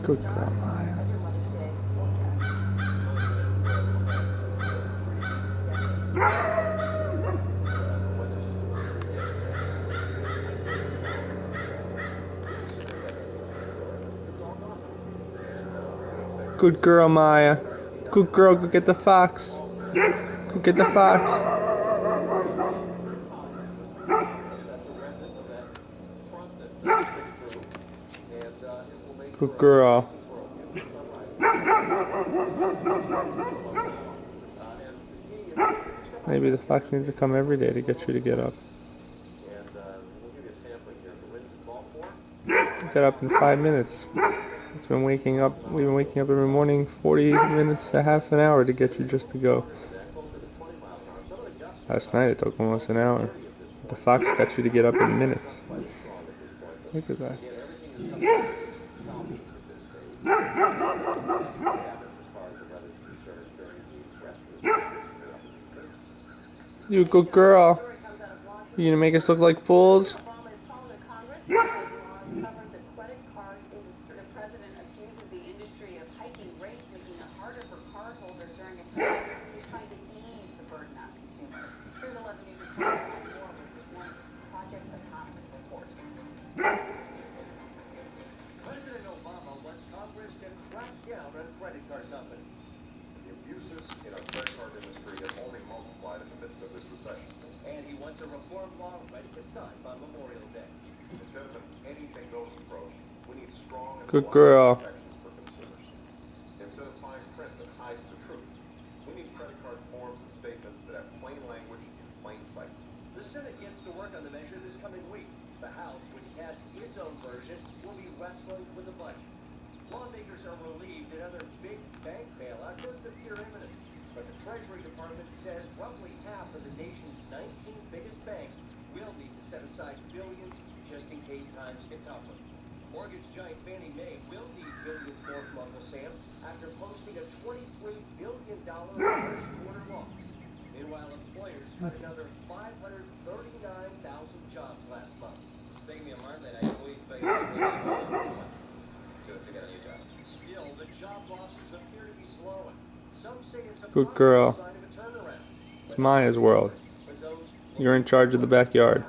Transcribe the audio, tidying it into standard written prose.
Good girl, Maya. Good girl, Maya. Good girl, go get the fox. Go get the fox. Good girl. Maybe the fox needs to come every day to get you to get up. Get up in 5 minutes. It's been waking up. We've been waking up every morning 40 minutes to half an hour to get you just to go. Last night it took almost an hour. The fox got you to get up in minutes. Look at that. You good girl. You gonna make us look like fools? Good girl. Instead of fine print that hides the truth, we need credit card forms and statements that have plain language in plain sight. The Senate gets to work on the measure this coming week. The House, which has its own version, will be wrestling with the budget. Lawmakers are relieved that other big bank bailout doesn't appear imminent, but the Treasury Department says roughly half of the nation's 19 biggest banks will need to set aside billions just in case times get tougher. Mortgage giant Fannie Mae will need billions more from Uncle Sam after posting a $23 billion first quarter loss. Meanwhile, employers cut another 539,000 jobs last month. Still, the job losses appear to be slowing. Some say it's a Good girl. sign of a turnaround. It's Maya's world. You're in charge of the backyard.